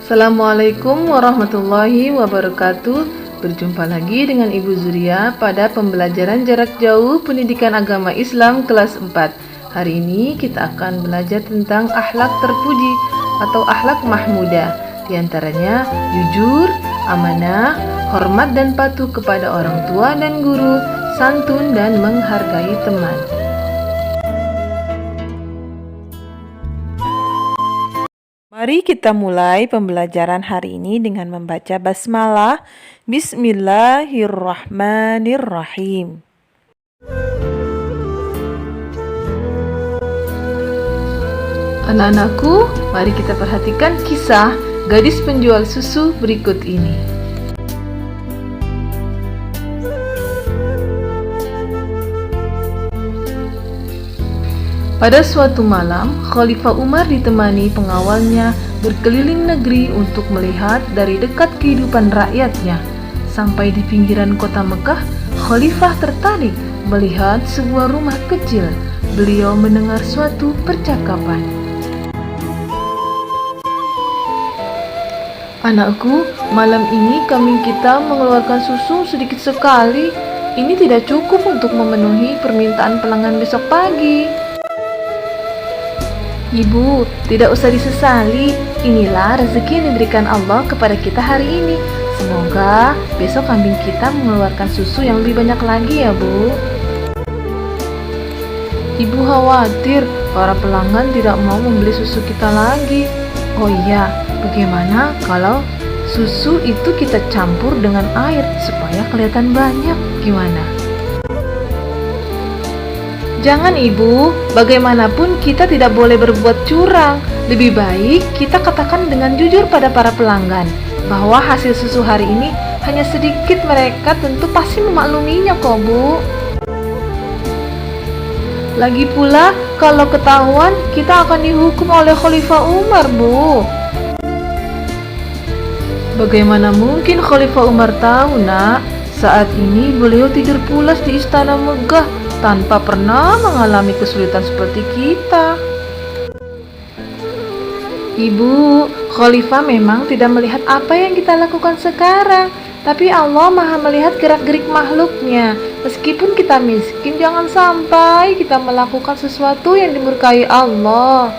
Assalamualaikum warahmatullahi wabarakatuh. Berjumpa lagi dengan Ibu Zuria pada pembelajaran jarak jauh pendidikan agama Islam kelas 4. Hari ini kita akan belajar tentang akhlak terpuji atau akhlak mahmudah. Di antaranya jujur, amanah, hormat dan patuh kepada orang tua dan guru, santun dan menghargai teman. Mari kita mulai pembelajaran hari ini dengan membaca basmalah. Bismillahirrahmanirrahim. Anak-anakku, mari kita perhatikan kisah gadis penjual susu berikut ini. Pada suatu malam, Khalifah Umar ditemani pengawalnya berkeliling negeri untuk melihat dari dekat kehidupan rakyatnya. Sampai di pinggiran kota Mekah, Khalifah tertarik melihat sebuah rumah kecil. Beliau mendengar suatu percakapan. "Anakku, malam ini kambing kita mengeluarkan susu sedikit sekali. Ini tidak cukup untuk memenuhi permintaan pelanggan besok pagi." "Ibu, tidak usah disesali. Inilah rezeki yang diberikan Allah kepada kita hari ini. Semoga besok kambing kita mengeluarkan susu yang lebih banyak lagi ya, Bu." "Ibu khawatir para pelanggan tidak mau membeli susu kita lagi." "Oh iya, bagaimana kalau susu itu kita campur dengan air supaya kelihatan banyak? Gimana?" "Jangan Ibu, bagaimanapun kita tidak boleh berbuat curang. Lebih baik kita katakan dengan jujur pada para pelanggan bahwa hasil susu hari ini hanya sedikit. Mereka tentu pasti memakluminya kok, Bu. Lagi pula, kalau ketahuan kita akan dihukum oleh Khalifah Umar, Bu." "Bagaimana mungkin Khalifah Umar tahu, Nak? Saat ini beliau tidur pulas di istana megah tanpa pernah mengalami kesulitan seperti kita." "Ibu, Khalifah memang tidak melihat apa yang kita lakukan sekarang, tapi Allah Maha melihat gerak-gerik makhluknya. Meskipun kita miskin, jangan sampai kita melakukan sesuatu yang dimurkai Allah."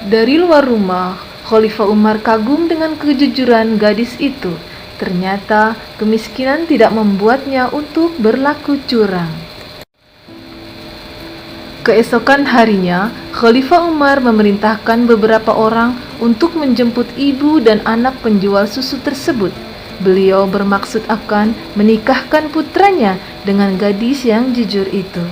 Dari luar rumah, Khalifah Umar kagum dengan kejujuran gadis itu. Ternyata kemiskinan tidak membuatnya untuk berlaku curang. Keesokan harinya, Khalifah Umar memerintahkan beberapa orang untuk menjemput ibu dan anak penjual susu tersebut. Beliau bermaksud akan menikahkan putranya dengan gadis yang jujur itu.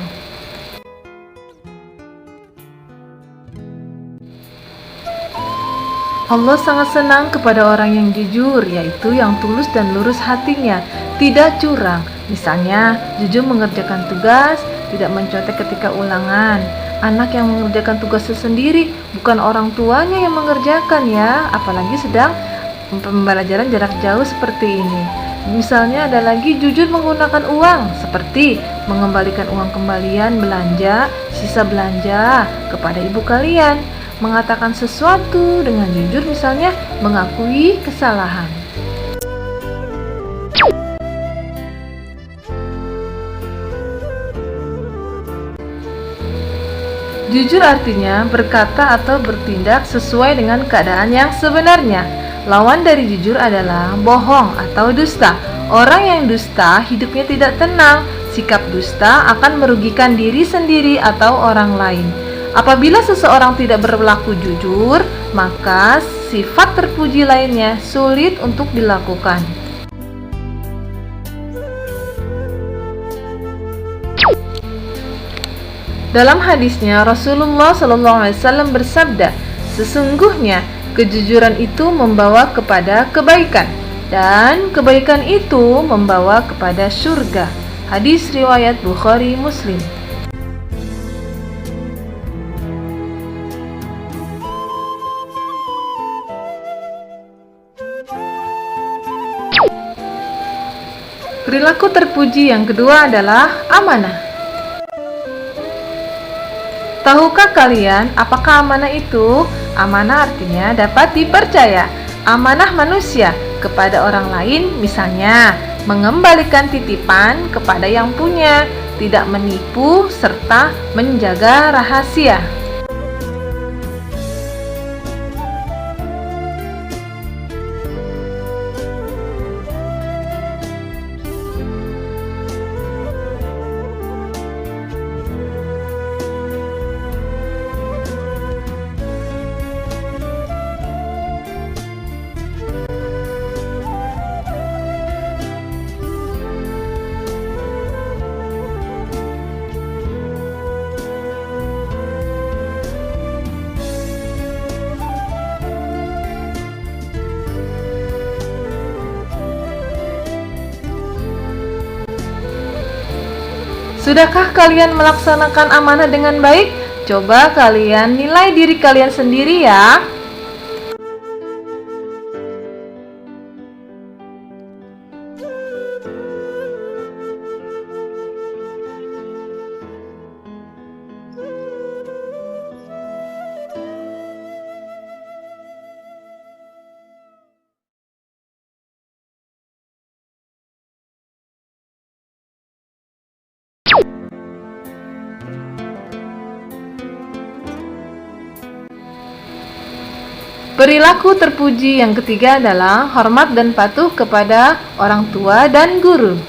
Allah sangat senang kepada orang yang jujur, yaitu yang tulus dan lurus hatinya, tidak curang. Misalnya, jujur mengerjakan tugas, tidak mencontek ketika ulangan. Anak yang mengerjakan tugasnya sendiri, bukan orang tuanya yang mengerjakan ya, apalagi sedang pembelajaran jarak jauh seperti ini. Misalnya ada lagi jujur menggunakan uang, seperti mengembalikan uang kembalian belanja, sisa belanja kepada ibu kalian. Mengatakan sesuatu dengan jujur, misalnya mengakui kesalahan. Jujur artinya berkata atau bertindak sesuai dengan keadaan yang sebenarnya. Lawan dari jujur adalah bohong atau dusta. Orang yang dusta hidupnya tidak tenang. Sikap dusta akan merugikan diri sendiri atau orang lain. Apabila seseorang tidak berlaku jujur, maka sifat terpuji lainnya sulit untuk dilakukan. Dalam hadisnya, Rasulullah SAW bersabda, "Sesungguhnya kejujuran itu membawa kepada kebaikan, dan kebaikan itu membawa kepada surga." Hadis riwayat Bukhari Muslim. Perilaku terpuji yang kedua adalah amanah. Tahukah kalian apakah amanah itu? Amanah artinya dapat dipercaya. Amanah manusia kepada orang lain misalnya mengembalikan titipan kepada yang punya, tidak menipu serta menjaga rahasia. Sudahkah kalian melaksanakan amanah dengan baik? Coba kalian nilai diri kalian sendiri ya. Perilaku terpuji yang ketiga adalah hormat dan patuh kepada orang tua dan guru.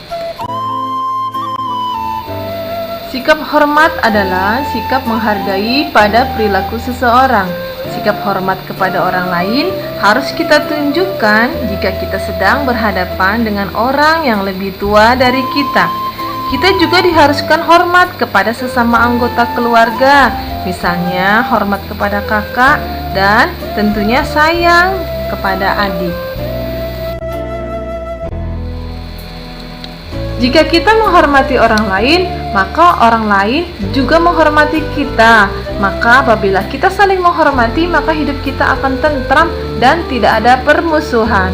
Sikap hormat adalah sikap menghargai pada perilaku seseorang. Sikap hormat kepada orang lain harus kita tunjukkan jika kita sedang berhadapan dengan orang yang lebih tua dari kita. Kita juga diharuskan hormat kepada sesama anggota keluarga, misalnya hormat kepada kakak dan tentunya sayang kepada adik. Jika kita menghormati orang lain, maka orang lain juga menghormati kita. Maka apabila kita saling menghormati, maka hidup kita akan tentram dan tidak ada permusuhan.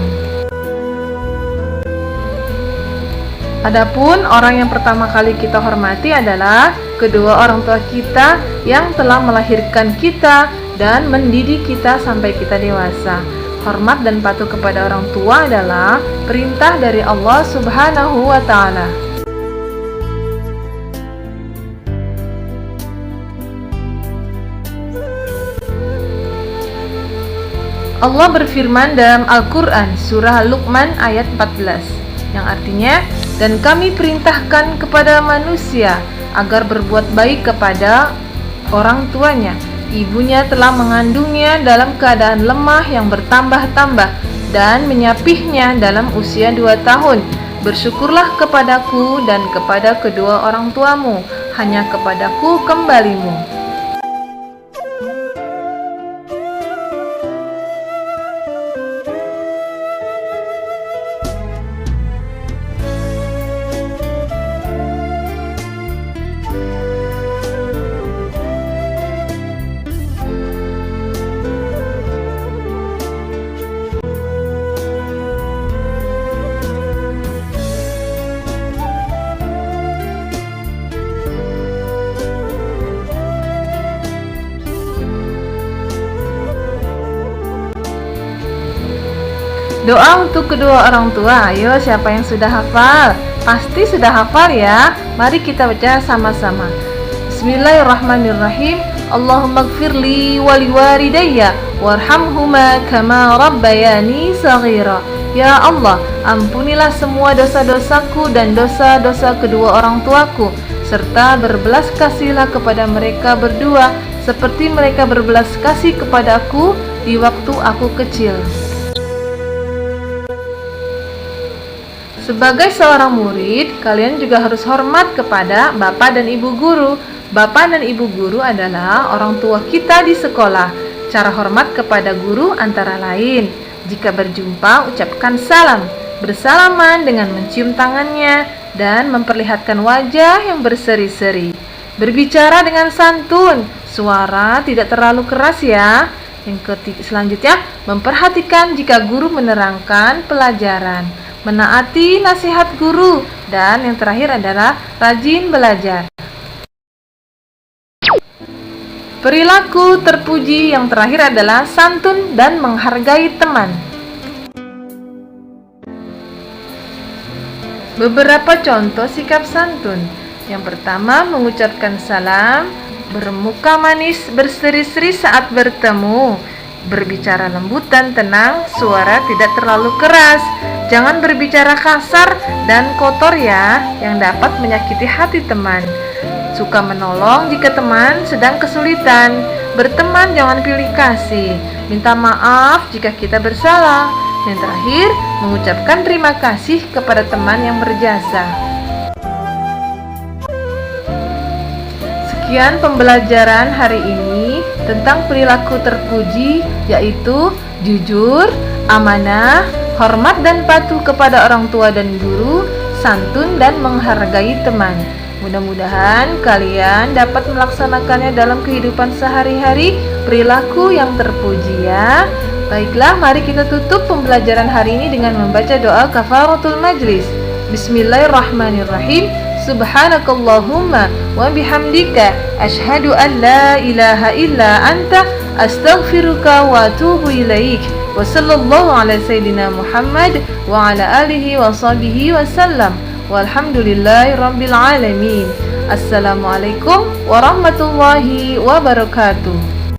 Adapun orang yang pertama kali kita hormati adalah kedua orang tua kita yang telah melahirkan kita dan mendidik kita sampai kita dewasa. Hormat dan patuh kepada orang tua adalah perintah dari Allah Subhanahu wa Ta'ala. Allah berfirman dalam Al-Quran surah Luqman ayat 14 yang artinya, dan kami perintahkan kepada manusia agar berbuat baik kepada orang tuanya. Ibunya telah mengandungnya dalam keadaan lemah yang bertambah-tambah dan menyapihnya dalam usia 2 tahun. Bersyukurlah kepadaku dan kepada kedua orang tuamu, hanya kepadaku kembalimu. Doa untuk kedua orang tua. Ayo, siapa yang sudah hafal? Pasti sudah hafal ya. Mari kita baca sama-sama. Bismillahirrahmanirrahim. Allahumma gfirli wali walidayya warhamhuma kama rabbayani saghira. Ya Allah, ampunilah semua dosa-dosaku dan dosa-dosa kedua orang tuaku, serta berbelas kasihlah kepada mereka berdua seperti mereka berbelas kasih kepadaku di waktu aku kecil. Sebagai seorang murid, kalian juga harus hormat kepada bapak dan ibu guru. Bapak dan ibu guru adalah orang tua kita di sekolah. Cara hormat kepada guru antara lain, jika berjumpa ucapkan salam, bersalaman dengan mencium tangannya, dan memperlihatkan wajah yang berseri-seri. Berbicara dengan santun, suara tidak terlalu keras ya. Selanjutnya, memperhatikan jika guru menerangkan pelajaran, menaati nasihat guru, dan yang terakhir adalah rajin belajar. Perilaku terpuji yang terakhir adalah santun dan menghargai teman. Beberapa contoh sikap santun. Yang pertama, mengucapkan salam, bermuka manis, berseri-seri saat bertemu, berbicara lembut dan tenang, suara tidak terlalu keras. Jangan berbicara kasar dan kotor ya, yang dapat menyakiti hati teman. Suka menolong jika teman sedang kesulitan. Berteman jangan pilih kasih. Minta maaf jika kita bersalah. Yang terakhir, mengucapkan terima kasih kepada teman yang berjasa. Sekian pembelajaran hari ini tentang perilaku terpuji, yaitu jujur, amanah, hormat dan patuh kepada orang tua dan guru, santun dan menghargai teman. Mudah-mudahan kalian dapat melaksanakannya dalam kehidupan sehari-hari, perilaku yang terpuji ya. Baiklah, mari kita tutup pembelajaran hari ini dengan membaca doa kafaratul majlis. Bismillahirrahmanirrahim. Subhanakallahumma wa bihamdika asyhadu an la ilaha illa anta astaghfiruka wa atubu ilaik. Wa sallallahu ala sayyidina Muhammad wa ala alihi wa sahbihi wa sallam. Walhamdulillahi rabbil alamin. Assalamualaikum warahmatullahi wabarakatuh.